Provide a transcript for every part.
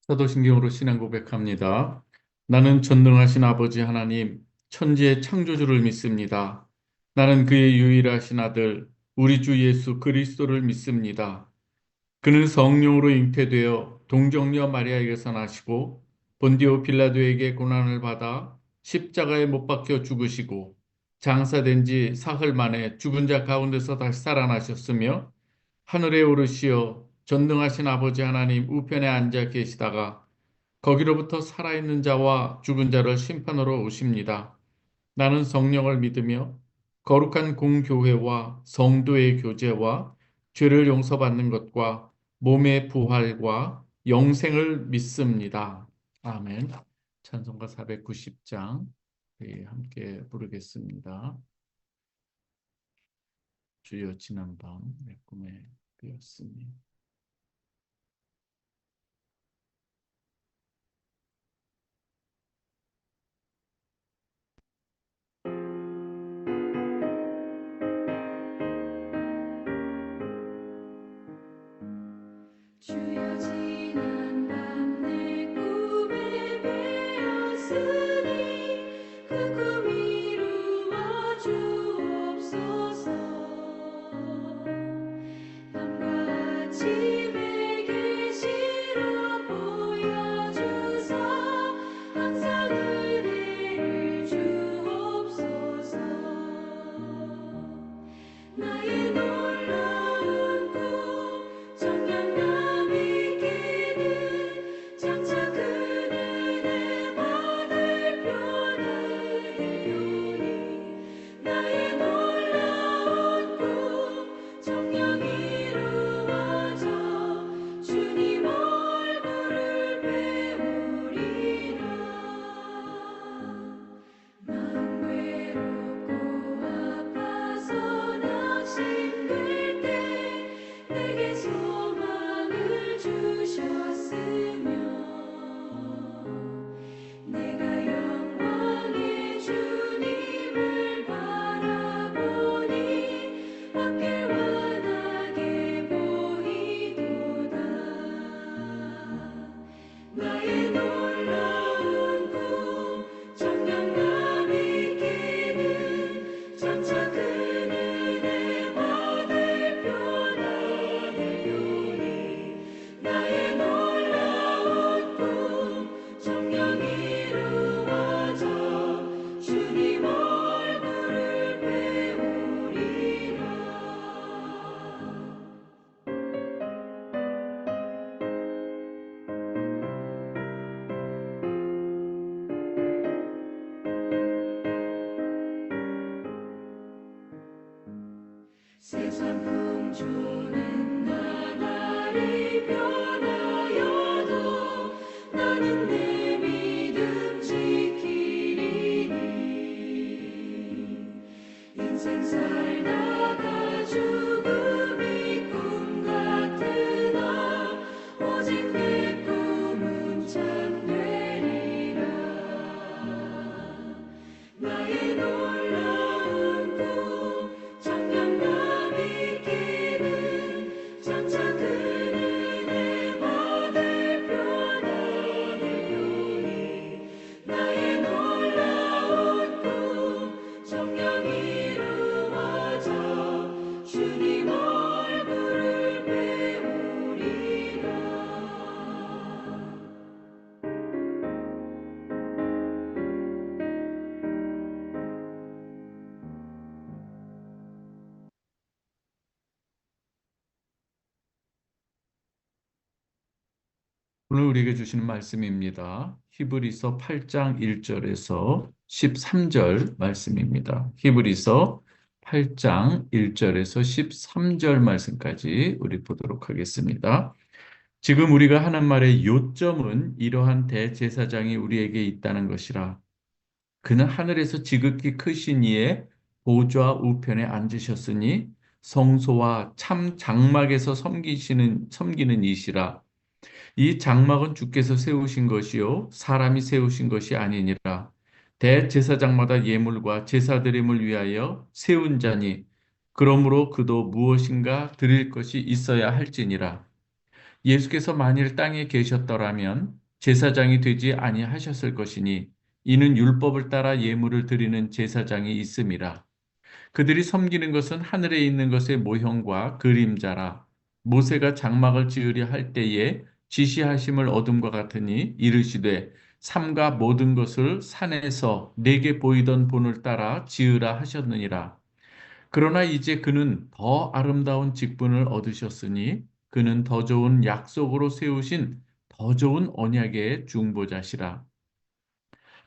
사도신경으로 신앙 고백합니다. 나는 전능하신 아버지 하나님, 천지의 창조주를 믿습니다. 나는 그의 유일하신 아들, 우리 주 예수 그리스도를 믿습니다. 그는 성령으로 잉태되어 동정녀 마리아에게서 나시고 본디오 빌라도에게 고난을 받아 십자가에 못 박혀 죽으시고 장사된 지 사흘 만에 죽은 자 가운데서 다시 살아나셨으며 하늘에 오르시어 전능하신 아버지 하나님 우편에 앉아 계시다가 거기로부터 살아있는 자와 죽은 자를 심판하러 오십니다. 나는 성령을 믿으며 거룩한 공교회와 성도의 교제와 죄를 용서받는 것과 몸의 부활과 영생을 믿습니다. 아멘. 찬송가 490장 함께 부르겠습니다. 주여 지난밤 내 꿈에 비었으니 주여 지난 밤 내 꿈에 배었으니 그 꿈 이루어 주옵소서. 밤과 아침의 계시로 보여주사 항상 은혜를 주옵소서. 나의 놀라운 꿈 정녕 있기는 장차 그 은혜 받을 표는 되오니 나의 놀라운 꿈 정녕 이루어져 주님 얼굴을 배우리라. 마음 외롭고 아파서 낙심될 때 내게 소망을 주셨으며 내가 영광의 주님을 바라보니 앞길 환하게 보이도다. 나의 놀라운 꿈 정녕 있기는 장차 큰 은혜 받을 표나 되오니 나의 놀라운 꿈 정녕 이루어져 주님 얼굴을 배우리라. 세상 풍조는 나날이 변하여도 나는 내 믿음 지키리니. 인생 살다가 죽음이 꿈 같으나 오직 내 꿈은 참되리라. 나의 놀라운 꿈 정녕 있기는 장차 큰 은혜 받을 표나 되오니 나의 놀라운 꿈 정녕 이루어져 주님 얼굴을 배우리라. 오늘 우리에게 주시는 말씀입니다. 히브리서 8장 1절에서 13절 말씀입니다. 히브리서 8장 1절에서 13절 말씀까지 우리 보도록 하겠습니다. 지금 우리가 하는 말의 요점은 이러한 대제사장이 우리에게 있다는 것이라. 그는 하늘에서 지극히 크신 이의 보좌 우편에 앉으셨으니 성소와 참 장막에서 섬기는 이시라. 이 장막은 주께서 세우신 것이요 사람이 세우신 것이 아니니라. 대제사장마다 예물과 제사 드림을 위하여 세운 자니 그러므로 그도 무엇인가 드릴 것이 있어야 할지니라. 예수께서 만일 땅에 계셨더라면 제사장이 되지 아니하셨을 것이니 이는 율법을 따라 예물을 드리는 제사장이 있음이라. 그들이 섬기는 것은 하늘에 있는 것의 모형과 그림자라. 모세가 장막을 지으려 할 때에 지시하심을 얻음과 같으니 이르시되 삼가 모든 것을 산에서 내게 보이던 본을 따라 지으라 하셨느니라. 그러나 이제 그는 더 아름다운 직분을 얻으셨으니 그는 더 좋은 약속으로 세우신 더 좋은 언약의 중보자시라.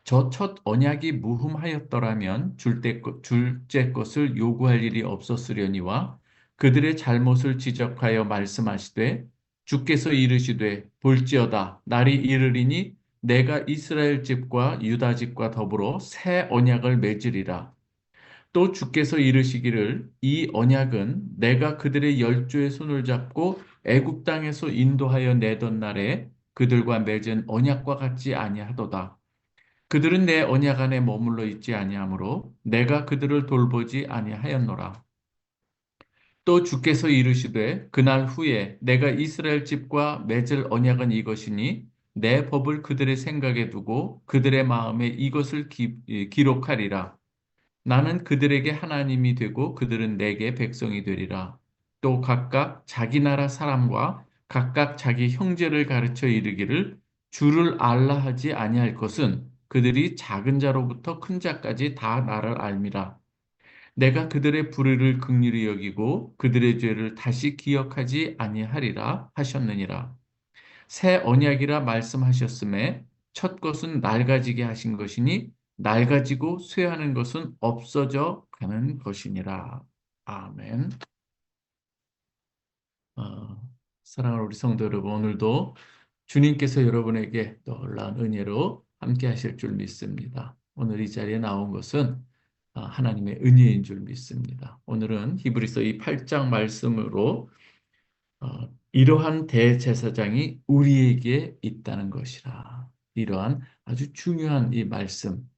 저 첫 언약이 무흠하였더라면 둘째 것을 요구할 일이 없었으려니와 그들의 잘못을 지적하여 말씀하시되 주께서 이르시되 볼지어다 날이 이르리니 내가 이스라엘 집과 유다 집과 더불어 새 언약을 맺으리라. 또 주께서 이르시기를 이 언약은 내가 그들의 열조의 손을 잡고 애굽 땅에서 인도하여 내던 날에 그들과 맺은 언약과 같지 아니하도다. 그들은 내 언약 안에 머물러 있지 아니하므로 내가 그들을 돌보지 아니하였노라. 또 주께서 이르시되 그날 후에 내가 이스라엘 집과 맺을 언약은 이것이니 내 법을 그들의 생각에 두고 그들의 마음에 이것을 기록하리라. 나는 그들에게 하나님이 되고 그들은 내게 백성이 되리라. 또 각각 자기 나라 사람과 각각 자기 형제를 가르쳐 이르기를 주를 알라 하지 아니할 것은 그들이 작은 자로부터 큰 자까지 다 나를 알미라. 내가 그들의 불의를 긍휼히 여기고 그들의 죄를 다시 기억하지 아니하리라 하셨느니라. 새 언약이라 말씀하셨음에 첫 것은 낡아지게 하신 것이니 낡아지고 쇠하는 것은 없어져 가는 것이니라. 아멘. 사랑하는 우리 성도 여러분, 오늘도 주님께서 여러분에게 놀라운 은혜로 함께 하실 줄 믿습니다. 오늘 이 자리에 나온 것은 하나님의 은혜인 줄 믿습니다. 오늘은 히브리서 이 8장 말씀으로 이러한 대제사장이 우리에게 있다는 것이라. 이러한 아주 중요한 이 말씀,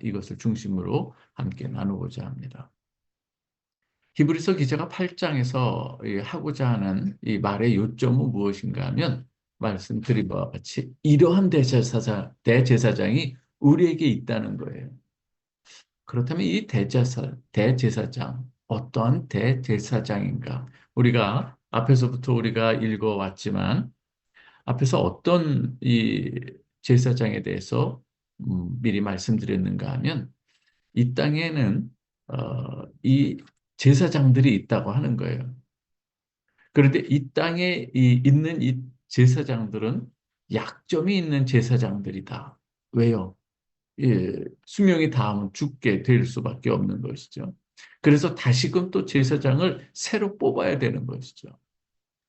이것을 중심으로 함께 나누고자 합니다. 히브리서 기자가 8장에서 하고자 하는 이 말의 요점은 무엇인가 하면 말씀드린 바와 같이 이러한 대제사장이 우리에게 있다는 거예요. 그렇다면 이 대제사장, 어떠한 대제사장인가? 우리가 앞에서부터 우리가 읽어왔지만 앞에서 어떤 이 제사장에 대해서 미리 말씀드렸는가 하면 이 땅에는 이 제사장들이 있다고 하는 거예요. 그런데 이 땅에 있는 이 제사장들은 약점이 있는 제사장들이다. 왜요? 수명이 닿으면 죽게 될 수밖에 없는 것이죠. 그래서 다시금 또 제사장을 새로 뽑아야 되는 것이죠.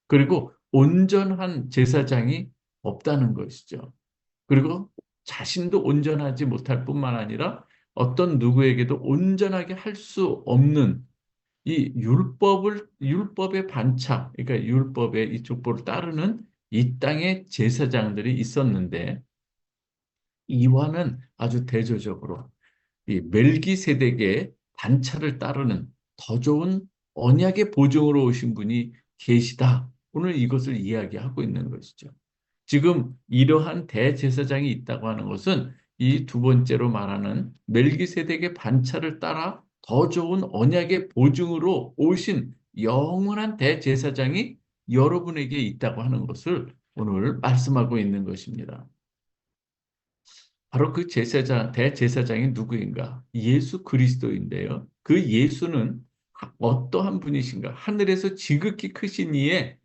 그리고 온전한 제사장이 없다는 것이죠. 그리고 자신도 온전하지 못할 뿐만 아니라 어떤 누구에게도 온전하게 할 수 없는 이 율법의 반차, 그러니까 율법의 이 족보를 따르는 이 땅에 제사장들이 있었는데 이와는 아주 대조적으로 이 멜기세덱의 반차를 따르는 더 좋은 언약의 보증으로 오신 분이 계시다. 오늘 이것을 이야기하고 있는 것이죠. 지금 이러한 대제사장이 있다고 하는 것은 이 두 번째로 말하는 멜기세덱의 반차를 따라 더 좋은 언약의 보증으로 오신 영원한 대제사장이 여러분에게 있다고 하는 것을 오늘 말씀하고 있는 것입니다. 바로 그 대제사장이 누구인가? 예수 그리스도인데요. 그 예수는 어떠한 분이신가? 하늘에서 지극히 크신 이의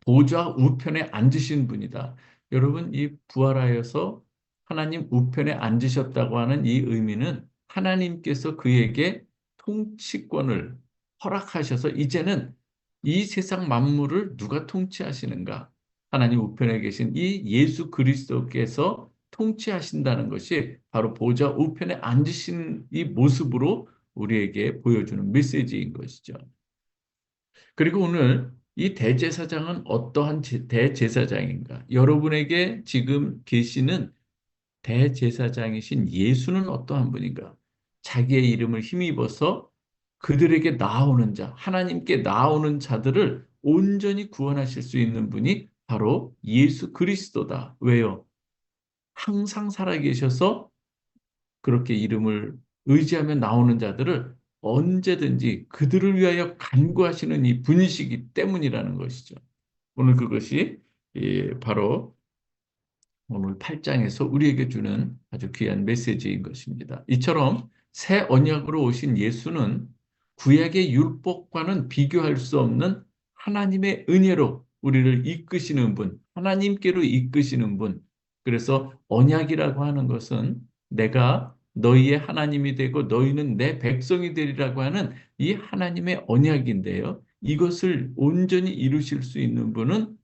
보좌 우편에 앉으신 분이다. 여러분, 이 부활하여서 하나님 우편에 앉으셨다고 하는 이 의미는 하나님께서 그에게 통치권을 허락하셔서 이제는 이 세상 만물을 누가 통치하시는가? 하나님 우편에 계신 이 예수 그리스도께서 통치하신다는 것이 바로 보좌 우편에 앉으신 이 모습으로 우리에게 보여주는 메시지인 것이죠. 그리고 오늘 이 대제사장은 어떠한 대제사장인가? 여러분에게 지금 계시는 대제사장이신 예수는 어떠한 분인가? 자기의 이름을 힘입어서 그들에게 나아오는 자, 하나님께 나아오는 자들을 온전히 구원하실 수 있는 분이 바로 예수 그리스도다. 왜요? 항상 살아계셔서 그렇게 이름을 의지하며 나오는 자들을 언제든지 그들을 위하여 간구하시는 이 분이시기 때문이라는 것이죠. 오늘 그것이 바로 오늘 8장에서 우리에게 주는 아주 귀한 메시지인 것입니다. 이처럼 새 언약으로 오신 예수는 구약의 율법과는 비교할 수 없는 하나님의 은혜로 우리를 이끄시는 분, 하나님께로 이끄시는 분. 그래서 언약이라고 하는 것은 내가 너희의 하나님이 되고 너희는 내 백성이 되리라고 하는 이 하나님의 언약인데요. 이것을 온전히 이루실 수 있는 분은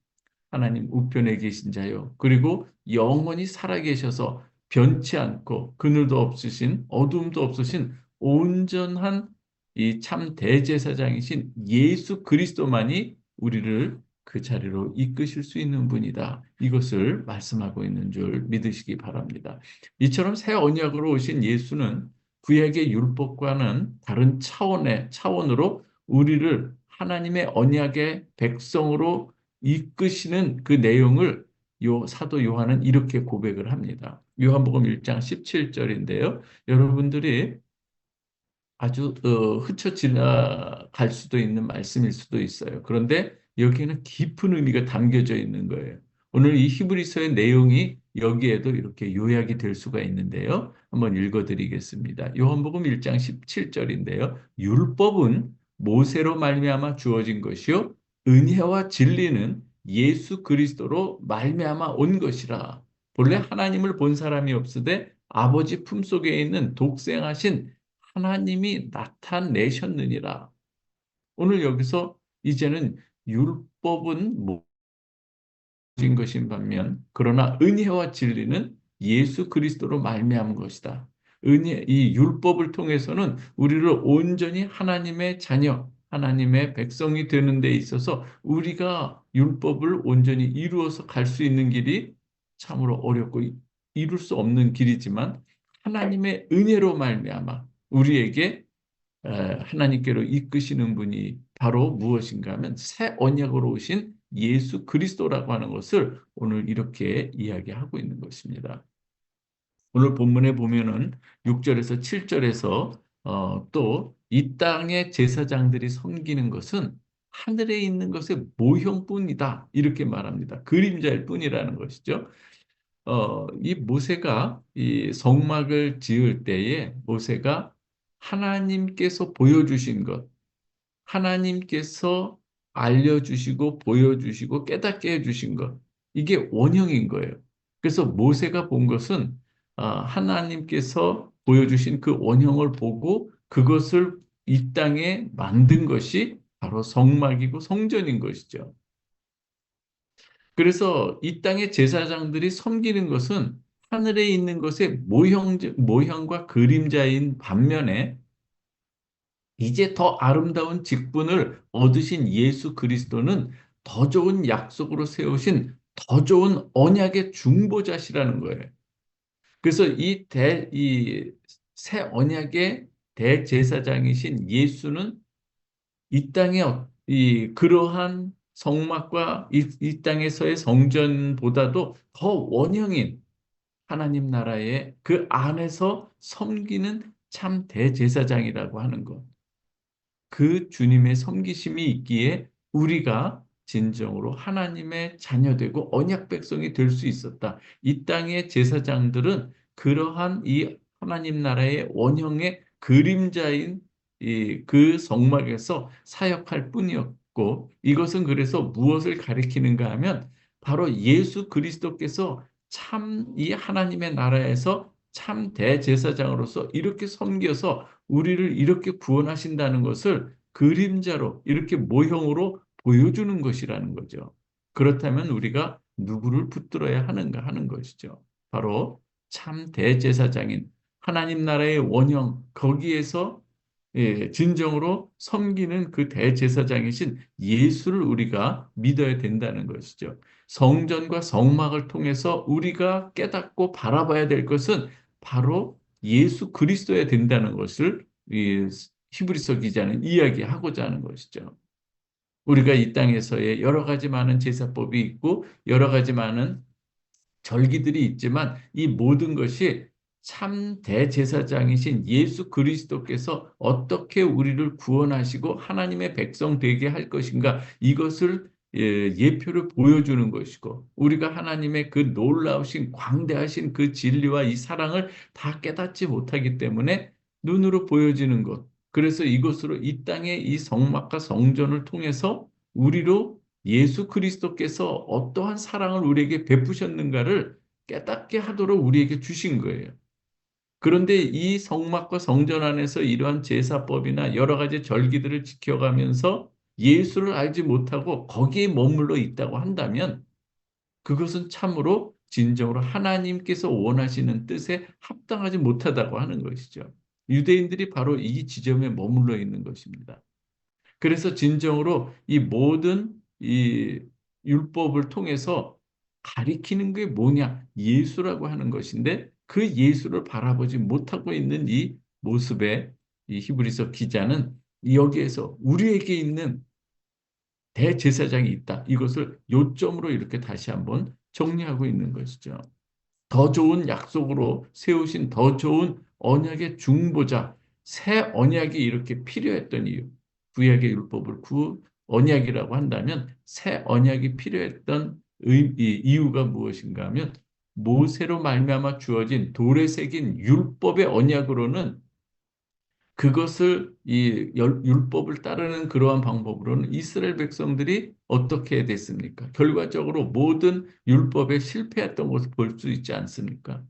하나님 우편에 계신 자요. 그리고 영원히 살아계셔서 변치 않고 그늘도 없으신 어둠도 없으신 온전한 이 참 대제사장이신 예수 그리스도만이 우리를 그 자리로 이끄실 수 있는 분이다. 이것을 말씀하고 있는 줄 믿으시기 바랍니다. 이처럼 새 언약으로 오신 예수는 구약의 율법과는 다른 차원으로 우리를 하나님의 언약의 백성으로 이끄시는 그 내용을 사도 요한은 이렇게 고백을 합니다. 요한복음 1장 17절인데요. 여러분들이 아주 스쳐 지나갈 수도 있는 말씀일 수도 있어요. 그런데 여기에는 깊은 의미가 담겨져 있는 거예요. 오늘 이 히브리서의 내용이 여기에도 이렇게 요약이 될 수가 있는데요. 한번 읽어드리겠습니다. 요한복음 1장 17절인데요. 율법은 모세로 말미암아 주어진 것이요 은혜와 진리는 예수 그리스도로 말미암아 온 것이라. 본래 하나님을 본 사람이 없으되 아버지 품속에 있는 독생하신 하나님이 나타내셨느니라. 오늘 여기서 이제는 율법은 모진 것인 반면 그러나 은혜와 진리는 예수 그리스도로 말미암은 것이다. 이 율법을 통해서는 우리를 온전히 하나님의 자녀, 하나님의 백성이 되는 데 있어서 우리가 율법을 온전히 이루어서 갈 수 있는 길이 참으로 어렵고 이룰 수 없는 길이지만 하나님의 은혜로 말미암아 우리에게 하나님께로 이끄시는 분이 바로 무엇인가 하면 새 언약으로 오신 예수 그리스도라고 하는 것을 오늘 이렇게 이야기하고 있는 것입니다. 오늘 본문에 보면은 6절에서 7절에서 또 이 땅의 제사장들이 섬기는 것은 하늘에 있는 것의 모형뿐이다. 이렇게 말합니다. 그림자일 뿐이라는 것이죠. 이 모세가 이 성막을 지을 때에 모세가 하나님께서 보여주신 것, 하나님께서 알려주시고 보여주시고 깨닫게 해주신 것, 이게 원형인 거예요. 그래서 모세가 본 것은 하나님께서 보여주신 그 원형을 보고 그것을 이 땅에 만든 것이 바로 성막이고 성전인 것이죠. 그래서 이 땅의 제사장들이 섬기는 것은 하늘에 있는 것의 모형과 그림자인 반면에 이제 더 아름다운 직분을 얻으신 예수 그리스도는 더 좋은 약속으로 세우신 더 좋은 언약의 중보자시라는 거예요. 그래서 이 새 언약의 대제사장이신 예수는 이 땅의 이 그러한 성막과 이 땅에서의 성전보다도 더 원형인 하나님 나라의 그 안에서 섬기는 참 대제사장이라고 하는 것. 그 주님의 섬기심이 있기에 우리가 진정으로 하나님의 자녀되고 언약 백성이 될 수 있었다. 이 땅의 제사장들은 그러한 이 하나님 나라의 원형의 그림자인 이 그 성막에서 사역할 뿐이었고 이것은 그래서 무엇을 가리키는가 하면 바로 예수 그리스도께서 참 이 하나님의 나라에서 참 대제사장으로서 이렇게 섬겨서 우리를 이렇게 구원하신다는 것을 그림자로 이렇게 모형으로 보여주는 것이라는 거죠. 그렇다면 우리가 누구를 붙들어야 하는가 하는 것이죠. 바로 참 대제사장인 하나님 나라의 원형 거기에서 예, 진정으로 섬기는 그 대제사장이신 예수를 우리가 믿어야 된다는 것이죠. 성전과 성막을 통해서 우리가 깨닫고 바라봐야 될 것은 바로 예수 그리스도여야 된다는 것을 이 히브리서 기자는 이야기하고자 하는 것이죠. 우리가 이 땅에서의 여러 가지 많은 제사법이 있고 여러 가지 많은 절기들이 있지만 이 모든 것이 참 대제사장이신 예수 그리스도께서 어떻게 우리를 구원하시고 하나님의 백성 되게 할 것인가 이것을 예표를 보여주는 것이고 우리가 하나님의 그 놀라우신 광대하신 그 진리와 이 사랑을 다 깨닫지 못하기 때문에 눈으로 보여지는 것. 그래서 이것으로 이 땅의 이 성막과 성전을 통해서 우리로 예수 그리스도께서 어떠한 사랑을 우리에게 베푸셨는가를 깨닫게 하도록 우리에게 주신 거예요. 그런데 이 성막과 성전 안에서 이러한 제사법이나 여러 가지 절기들을 지켜가면서 예수를 알지 못하고 거기에 머물러 있다고 한다면 그것은 참으로 진정으로 하나님께서 원하시는 뜻에 합당하지 못하다고 하는 것이죠. 유대인들이 바로 이 지점에 머물러 있는 것입니다. 그래서 진정으로 이 모든 이 율법을 통해서 가리키는 게 뭐냐? 예수라고 하는 것인데 그 예수를 바라보지 못하고 있는 이 모습에 이 히브리서 기자는 여기에서 우리에게 있는 대제사장이 있다. 이것을 요점으로 이렇게 다시 한번 정리하고 있는 것이죠. 더 좋은 약속으로 세우신 더 좋은 언약의 중보자, 새 언약이 이렇게 필요했던 이유, 구약의 율법을 구 언약이라고 한다면 새 언약이 필요했던 이유가 무엇인가 하면 모세로 말미암아 주어진 돌에 새긴 율법의 언약으로는 그것을 율법을 따르는 그러한 방법으로는 이스라엘 백성들이 어떻게 됐습니까? 결과적으로 모든 율법에 실패했던 것을 볼 수 있지 않습니까?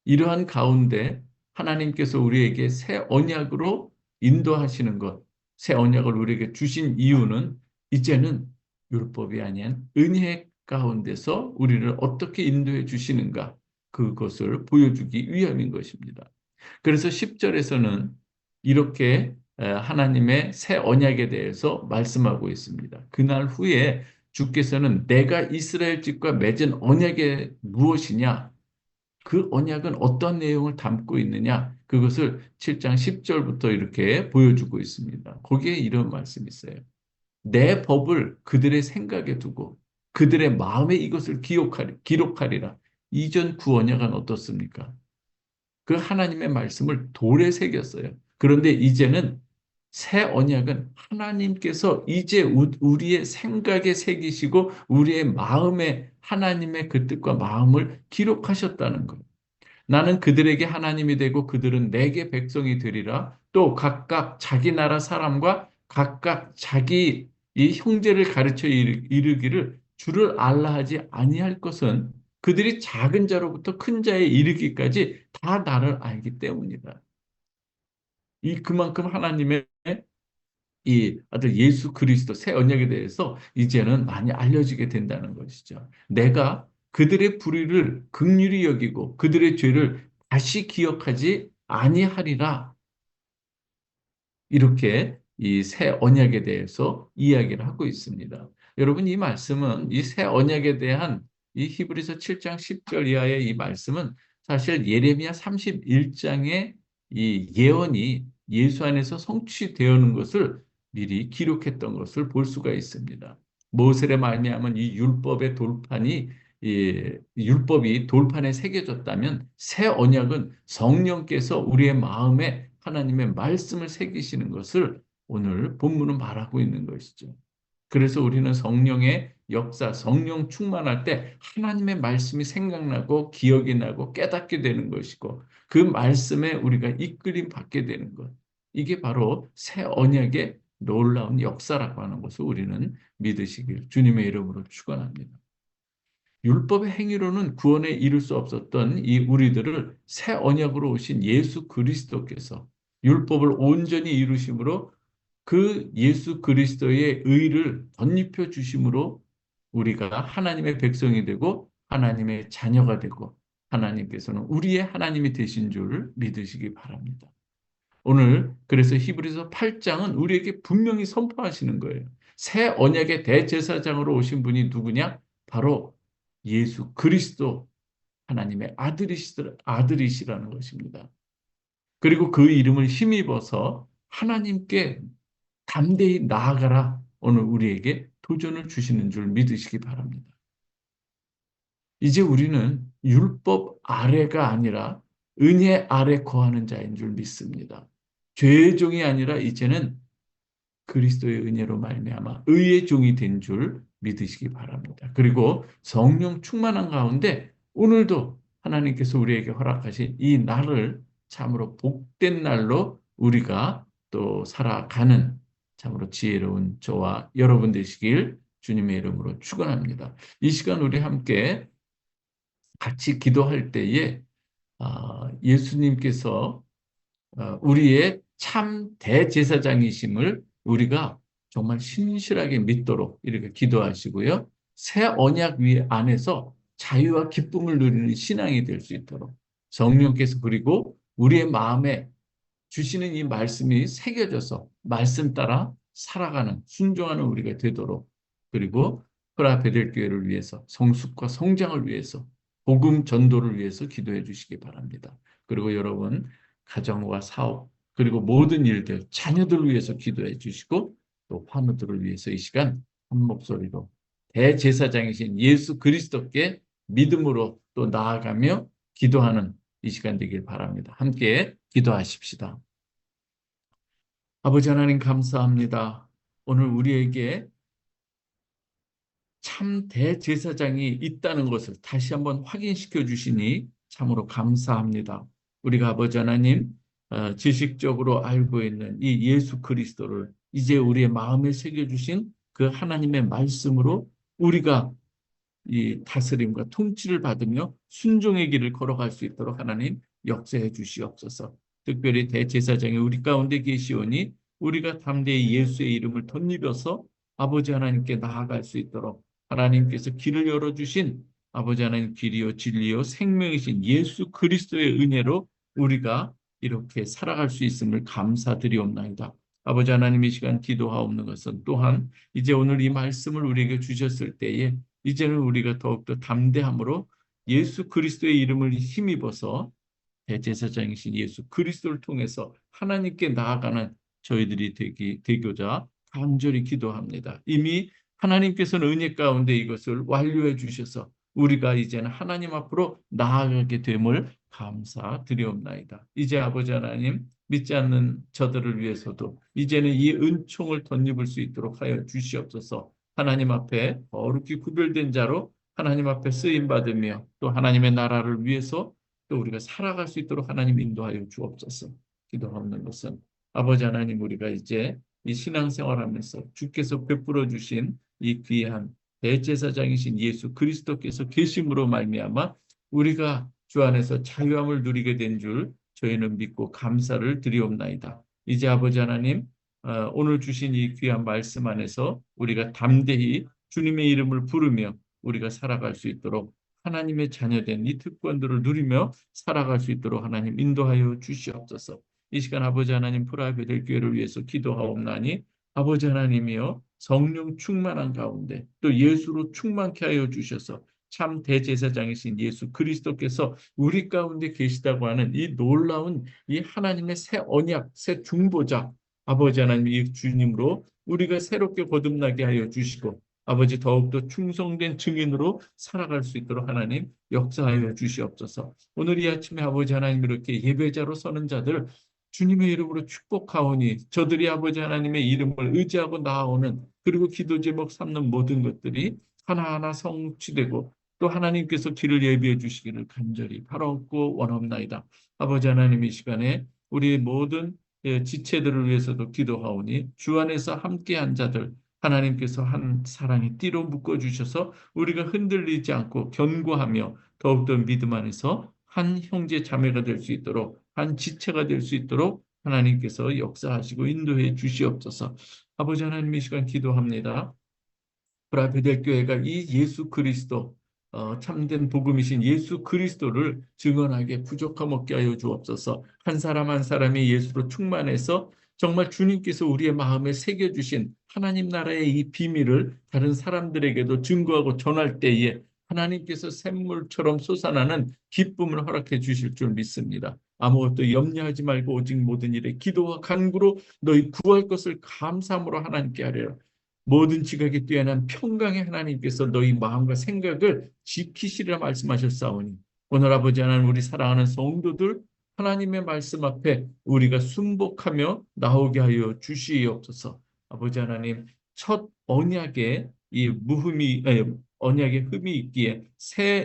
이러한 가운데 하나님께서 우리에게 새 언약으로 인도하시는 것, 새 언약을 우리에게 주신 이유는 이제는 율법이 아닌 은혜 가운데서 우리를 어떻게 인도해 주시는가 그것을 보여주기 위함인 것입니다. 그래서 10절에서는 이렇게 하나님의 새 언약에 대해서 말씀하고 있습니다. 그날 후에 주께서는 내가 이스라엘 집과 맺은 언약이 무엇이냐? 그 언약은 어떤 내용을 담고 있느냐? 그것을 7장 10절부터 이렇게 보여주고 있습니다. 거기에 이런 말씀이 있어요. 내 법을 그들의 생각에 두고 그들의 마음에 이것을 기록하리라. 이전 구 언약은 어떻습니까? 그 하나님의 말씀을 돌에 새겼어요. 그런데 이제는 새 언약은 하나님께서 이제 우리의 생각에 새기시고 우리의 마음에 하나님의 그 뜻과 마음을 기록하셨다는 것. 나는 그들에게 하나님이 되고 그들은 내게 백성이 되리라. 또 각각 자기 나라 사람과 각각 자기 이 형제를 가르쳐 이르기를 주를 알라 하지 아니할 것은 그들이 작은 자로부터 큰 자에 이르기까지 다 나를 알기 때문이다. 이 그만큼 하나님의 이 아들 예수 그리스도 새 언약에 대해서 이제는 많이 알려지게 된다는 것이죠. 내가 그들의 불의를 긍휼히 여기고 그들의 죄를 다시 기억하지 아니하리라. 이렇게 이 새 언약에 대해서 이야기를 하고 있습니다. 여러분 이 말씀은 이 새 언약에 대한 이 히브리서 7장 10절 이하의 이 말씀은 사실 예레미야 31장의 이 예언이 예수 안에서 성취되어는 것을 미리 기록했던 것을 볼 수가 있습니다. 모세의 말미암은 이 율법의 돌판이 율법이 돌판에 새겨졌다면 새 언약은 성령께서 우리의 마음에 하나님의 말씀을 새기시는 것을 오늘 본문은 말하고 있는 것이죠. 그래서 우리는 성령의 역사, 성령 충만할 때 하나님의 말씀이 생각나고 기억이 나고 깨닫게 되는 것이고 그 말씀에 우리가 이끌림 받게 되는 것. 이게 바로 새 언약의 놀라운 역사라고 하는 것을 우리는 믿으시길 주님의 이름으로 축원합니다. 율법의 행위로는 구원에 이를 수 없었던 이 우리들을 새 언약으로 오신 예수 그리스도께서 율법을 온전히 이루심으로 그 예수 그리스도의 의를 덧입혀 주심으로 우리가 하나님의 백성이 되고 하나님의 자녀가 되고 하나님께서는 우리의 하나님이 되신 줄 믿으시기 바랍니다. 오늘 그래서 히브리서 8장은 우리에게 분명히 선포하시는 거예요. 새 언약의 대제사장으로 오신 분이 누구냐? 바로 예수 그리스도 하나님의 아들이시라는 것입니다. 그리고 그 이름을 힘입어서 하나님께 담대히 나아가라. 오늘 우리에게 도전을 주시는 줄 믿으시기 바랍니다. 이제 우리는 율법 아래가 아니라 은혜 아래 거하는 자인 줄 믿습니다. 죄의 종이 아니라 이제는 그리스도의 은혜로 말미암아 의의 종이 된 줄 믿으시기 바랍니다. 그리고 성령 충만한 가운데 오늘도 하나님께서 우리에게 허락하신 이 날을 참으로 복된 날로 우리가 또 살아가는 참으로 지혜로운 저와 여러분 되시길 주님의 이름으로 축원합니다. 이 시간 우리 함께 같이 기도할 때에 예수님께서 우리의 참 대제사장이심을 우리가 정말 신실하게 믿도록 이렇게 기도하시고요. 새 언약 위 안에서 자유와 기쁨을 누리는 신앙이 될 수 있도록 성령께서 그리고 우리의 마음에 주시는 이 말씀이 새겨져서 말씀 따라 살아가는 순종하는 우리가 되도록 그리고 프라 베델교회를 위해서 성숙과 성장을 위해서 복음 전도를 위해서 기도해 주시기 바랍니다. 그리고 여러분 가정과 사업 그리고 모든 일들 자녀들을 위해서 기도해 주시고 또 환우들을 위해서 이 시간 한 목소리로 대제사장이신 예수 그리스도께 믿음으로 또 나아가며 기도하는 이 시간 되길 바랍니다. 함께 기도하십시다. 아버지 하나님 감사합니다. 오늘 우리에게 참 대제사장이 있다는 것을 다시 한번 확인시켜 주시니 참으로 감사합니다. 우리가 아버지 하나님 지식적으로 알고 있는 이 예수 그리스도를 이제 우리의 마음에 새겨주신 그 하나님의 말씀으로 우리가 이 다스림과 통치를 받으며 순종의 길을 걸어갈 수 있도록 하나님 역사해 주시옵소서. 특별히 대제사장이 우리 가운데 계시오니 우리가 담대히 예수의 이름을 덧입어서 아버지 하나님께 나아갈 수 있도록 하나님께서 길을 열어주신 아버지 하나님 길이요 진리요 생명이신 예수 그리스도의 은혜로 우리가 이렇게 살아갈 수 있음을 감사드리옵나이다. 아버지 하나님 이 시간 기도하옵는 것은 또한 이제 오늘 이 말씀을 우리에게 주셨을 때에 이제는 우리가 더욱더 담대함으로 예수 그리스도의 이름을 힘입어서 대제사장이신 예수 그리스도를 통해서 하나님께 나아가는 저희들이 되고자 간절히 기도합니다. 이미 하나님께서는 은혜 가운데 이것을 완료해 주셔서 우리가 이제는 하나님 앞으로 나아가게 됨을 감사드리옵나이다. 이제 아버지 하나님 믿지 않는 저들을 위해서도 이제는 이 은총을 덧입을 수 있도록 하여 주시옵소서. 하나님 앞에 거룩히 구별된 자로 하나님 앞에 쓰임받으며 또 하나님의 나라를 위해서 또 우리가 살아갈 수 있도록 하나님 인도하여 주옵소서. 기도하는 것은 아버지 하나님 우리가 이제 이 신앙생활하면서 주께서 베풀어 주신 이 귀한 대제사장이신 예수 그리스도께서 계심으로 말미암아 우리가 주 안에서 자유함을 누리게 된 줄 저희는 믿고 감사를 드리옵나이다. 이제 아버지 하나님 오늘 주신 이 귀한 말씀 안에서 우리가 담대히 주님의 이름을 부르며 우리가 살아갈 수 있도록 하나님의 자녀된 이 특권들을 누리며 살아갈 수 있도록 하나님 인도하여 주시옵소서. 이 시간 아버지 하나님 프라베델 교회를 위해서 기도하옵나니 아버지 하나님이여 성령 충만한 가운데 또 예수로 충만케 하여 주셔서 참 대제사장이신 예수 그리스도께서 우리 가운데 계시다고 하는 이 놀라운 이 하나님의 새 언약, 새 중보자 아버지 하나님 이 주님으로 우리가 새롭게 거듭나게 하여 주시고 아버지 더욱더 충성된 증인으로 살아갈 수 있도록 하나님 역사하여 주시옵소서. 오늘 이 아침에 아버지 하나님 이렇게 예배자로 서는 자들 주님의 이름으로 축복하오니 저들이 아버지 하나님의 이름을 의지하고 나아오는 그리고 기도 제목 삼는 모든 것들이 하나하나 성취되고 또 하나님께서 길을 예비해 주시기를 간절히 바라옵고 원합나이다. 아버지 하나님 이 시간에 우리 모든 지체들을 위해서도 기도하오니 주 안에서 함께한 자들 하나님께서 한 사랑의 띠로 묶어주셔서 우리가 흔들리지 않고 견고하며 더욱더 믿음 안에서 한 형제 자매가 될 수 있도록 한 지체가 될 수 있도록 하나님께서 역사하시고 인도해 주시옵소서. 아버지 하나님 이 시간 기도합니다. 브라베델 교회가 이 예수 그리스도 참된 복음이신 예수 그리스도를 증언하기에 부족함 없게 하여 주옵소서. 한 사람 한 사람이 예수로 충만해서 정말 주님께서 우리의 마음에 새겨주신 하나님 나라의 이 비밀을 다른 사람들에게도 증거하고 전할 때에 하나님께서 샘물처럼 솟아나는 기쁨을 허락해 주실 줄 믿습니다. 아무것도 염려하지 말고 오직 모든 일에 기도와 간구로 너희 구할 것을 감사함으로 하나님께 하리라. 모든 지각에 뛰어난 평강의 하나님께서 너희 마음과 생각을 지키시리라 말씀하셨사오니 오늘 아버지 하나님 우리 사랑하는 성도들 하나님의 말씀 앞에 우리가 순복하며 나오게 하여 주시옵소서. 아버지 하나님 첫 언약의 이 무흠이 언약의 흠이 있기에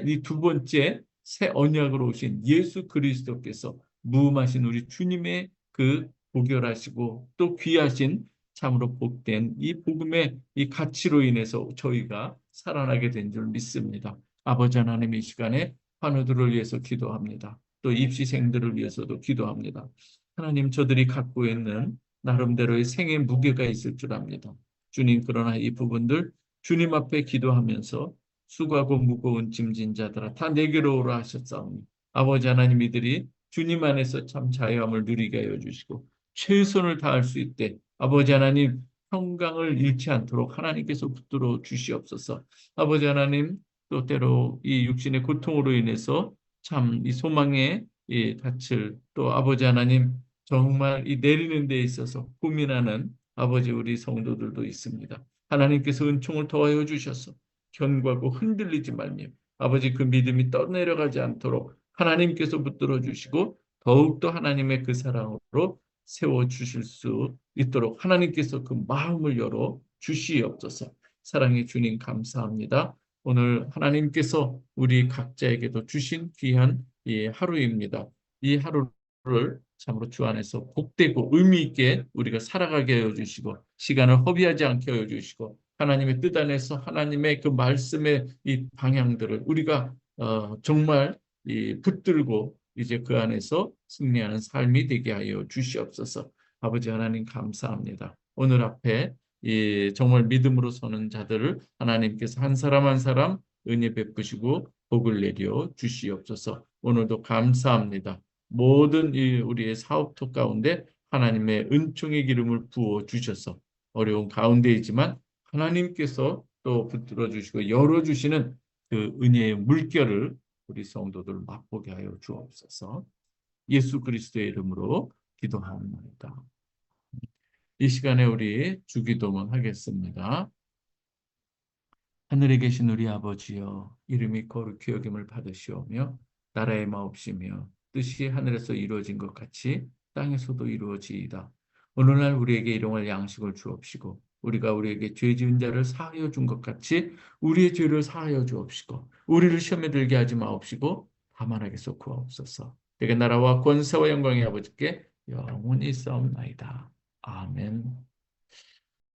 이 두 번째 새 언약으로 오신 예수 그리스도께서 무음하신 우리 주님의 그 고결하시고 또 귀하신 참으로 복된 이 복음의 이 가치로 인해서 저희가 살아나게 된 줄 믿습니다. 아버지 하나님 이 시간에 환우들을 위해서 기도합니다. 또 입시생들을 위해서도 기도합니다. 하나님 저들이 갖고 있는 나름대로의 생의 무게가 있을 줄 압니다. 주님 그러나 이 부분들 주님 앞에 기도하면서 수고하고 무거운 짐진 자들아 다 내게로 오라 하셨사오니 아버지 하나님 이들이 주님 안에서 참 자유함을 누리게 하여 주시고 최선을 다할 수 있게 아버지 하나님 평강을 잃지 않도록 하나님께서 붙들어 주시옵소서. 아버지 하나님 또 때로 이 육신의 고통으로 인해서 참 이 소망의 이 닻을 또 아버지 하나님 정말 이 내리는 데 있어서 고민하는 아버지 우리 성도들도 있습니다. 하나님께서 은총을 더하여 주셔서 견고하고 흔들리지 말며 아버지 그 믿음이 떠내려가지 않도록 하나님께서 붙들어 주시고 더욱더 하나님의 그 사랑으로 세워 주실 수 있도록 하나님께서 그 마음을 열어 주시옵소서. 사랑의 주님 감사합니다. 오늘 하나님께서 우리 각자에게도 주신 귀한 이 하루입니다. 이 하루를 참으로 주 안에서 복되고 의미 있게 우리가 살아가게 하여 주시고 시간을 허비하지 않게 하여 주시고 하나님의 뜻 안에서 하나님의 그 말씀의 이 방향들을 우리가 정말 붙들고 이제 그 안에서 승리하는 삶이 되게 하여 주시옵소서. 아버지 하나님 감사합니다. 오늘 앞에 정말 믿음으로 서는 자들을 하나님께서 한 사람 한 사람 은혜 베푸시고 복을 내려 주시옵소서. 오늘도 감사합니다. 모든 우리의 사업터 가운데 하나님의 은총의 기름을 부어 주셔서 어려운 가운데이지만 하나님께서 또 붙들어 주시고 열어 주시는 그 은혜의 물결을 우리 성도들 맛보게 하여 주옵소서. 예수 그리스도의 이름으로 기도합니다. 이 시간에 우리 주기도문 하겠습니다. 하늘에 계신 우리 아버지여 이름이 거룩히 여김을 받으시오며 나라의 마옵시며 뜻이 하늘에서 이루어진 것 같이 땅에서도 이루어지이다. 오늘날 우리에게 일용할 양식을 주옵시고 우리가 우리에게 죄 지은 자를 사하여 준 것 같이 우리의 죄를 사하여 주옵시고 우리를 시험에 들게 하지 마옵시고 다만 하게서 구하옵소서. 내게 나라와 권세와 영광의 아버지께 영원히 있사옵나이다. 아멘.